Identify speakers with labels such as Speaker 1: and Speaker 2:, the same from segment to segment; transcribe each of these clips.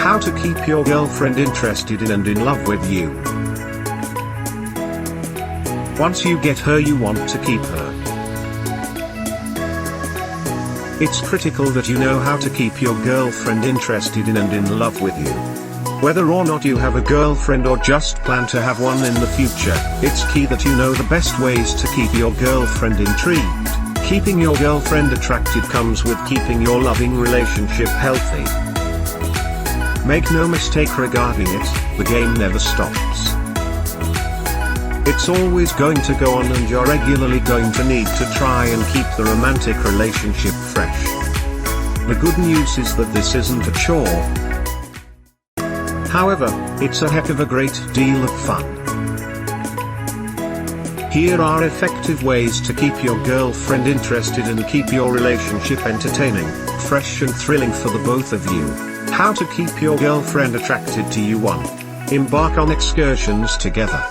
Speaker 1: How to keep your girlfriend interested in and in love with you. Once you get her, you want to keep her. It's critical that you know how to keep your girlfriend interested in and in love with you. Whether or not you have a girlfriend or just plan to have one in the future, it's key that you know the best ways to keep your girlfriend intrigued. Keeping your girlfriend attracted comes with keeping your loving relationship healthy. Make no mistake regarding it, the game never stops. It's always going to go on, and you're regularly going to need to try and keep the romantic relationship fresh. The good news is that this isn't a chore. However, it's a heck of a great deal of fun. Here are effective ways to keep your girlfriend interested and keep your relationship entertaining, fresh and thrilling for the both of you. How to keep your girlfriend attracted to you. 1. Embark on excursions together.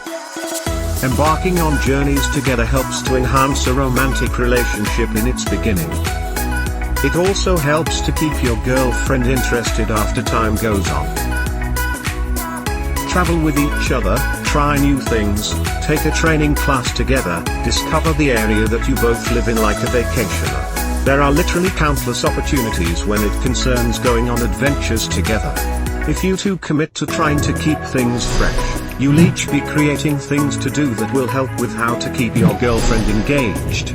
Speaker 1: Embarking on journeys together helps to enhance a romantic relationship in its beginning. It also helps to keep your girlfriend interested after time goes on. Travel with each other, try new things, take a training class together, discover the area that you both live in like a vacationer. There are literally countless opportunities when it concerns going on adventures together. If you two commit to trying to keep things fresh, you'll each be creating things to do that will help with how to keep your girlfriend engaged.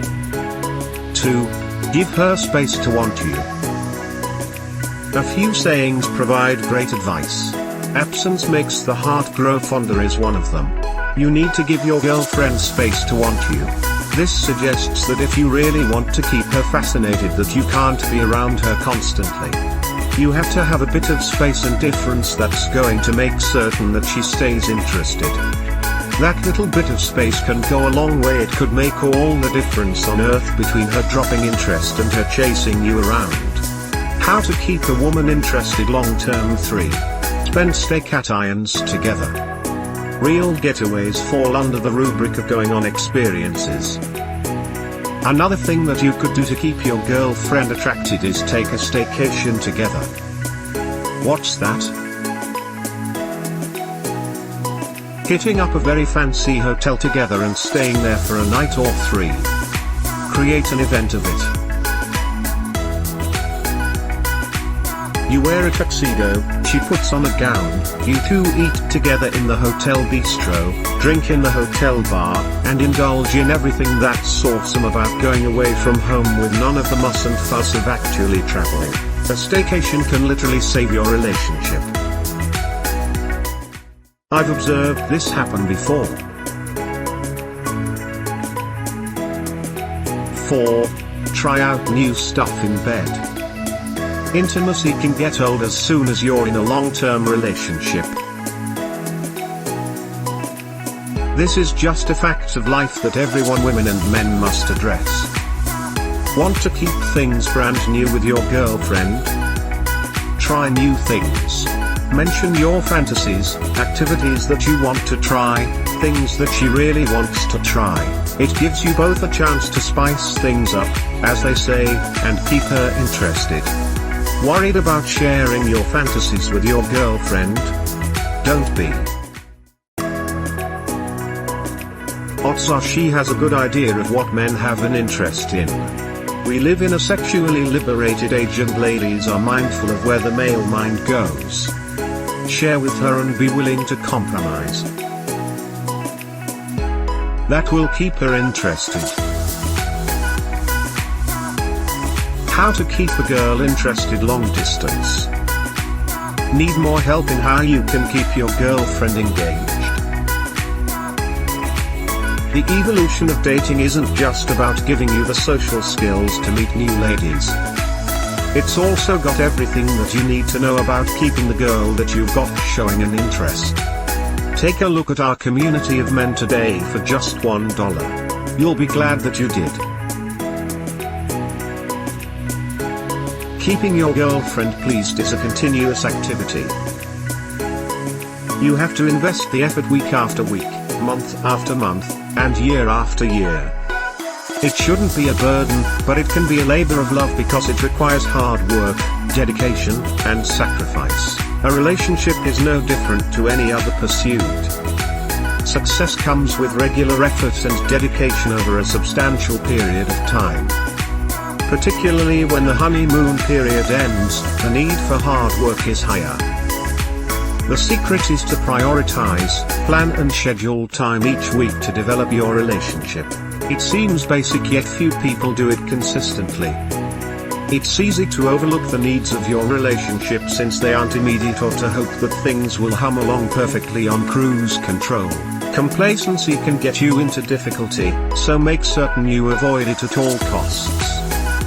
Speaker 1: 2. Give her space to want you. A few sayings provide great advice. Absence makes the heart grow fonder is one of them. You need to give your girlfriend space to want you. This suggests that if you really want to keep her fascinated, that you can't be around her constantly. You have to have a bit of space and difference that's going to make certain that she stays interested. That little bit of space can go a long way. It could make all the difference on earth between her dropping interest and her chasing you around. How to keep a woman interested long term. 3. Spend staycations together. Real getaways fall under the rubric of going on experiences. Another thing that you could do to keep your girlfriend attracted is take a staycation together. What's that? Hitting up a very fancy hotel together and staying there for a night or 3. Create an event of it. You wear a tuxedo, she puts on a gown, you two eat together in the hotel bistro, drink in the hotel bar, and indulge in everything that's awesome about going away from home with none of the muss and fuss of actually traveling. A staycation can literally save your relationship. I've observed this happen before. 4. Try out new stuff in bed. Intimacy can get old as soon as you're in a long-term relationship. This is just a fact of life that everyone, women and men, must address. Want to keep things brand new with your girlfriend? Try new things. Mention your fantasies, activities that you want to try, things that she really wants to try. It gives you both a chance to spice things up, as they say, and keep her interested. Worried about sharing your fantasies with your girlfriend? Don't be. Odds are she has a good idea of what men have an interest in. We live in a sexually liberated age, and ladies are mindful of where the male mind goes. Share with her and be willing to compromise. That will keep her interested. How to keep a girl interested long distance. Need more help in how you can keep your girlfriend engaged? The evolution of dating isn't just about giving you the social skills to meet new ladies. It's also got everything that you need to know about keeping the girl that you've got showing an interest. Take a look at our community of men today for just $1. You'll be glad that you did. Keeping your girlfriend pleased is a continuous activity. You have to invest the effort week after week, month after month, and year after year. It shouldn't be a burden, but it can be a labor of love because it requires hard work, dedication, and sacrifice. A relationship is no different to any other pursuit. Success comes with regular effort and dedication over a substantial period of time. Particularly when the honeymoon period ends, the need for hard work is higher. The secret is to prioritize, plan and schedule time each week to develop your relationship. It seems basic, yet few people do it consistently. It's easy to overlook the needs of your relationship since they aren't immediate, or to hope that things will hum along perfectly on cruise control. Complacency can get you into difficulty, so make certain you avoid it at all costs.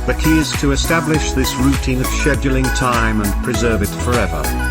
Speaker 1: The key is to establish this routine of scheduling time and preserve it forever.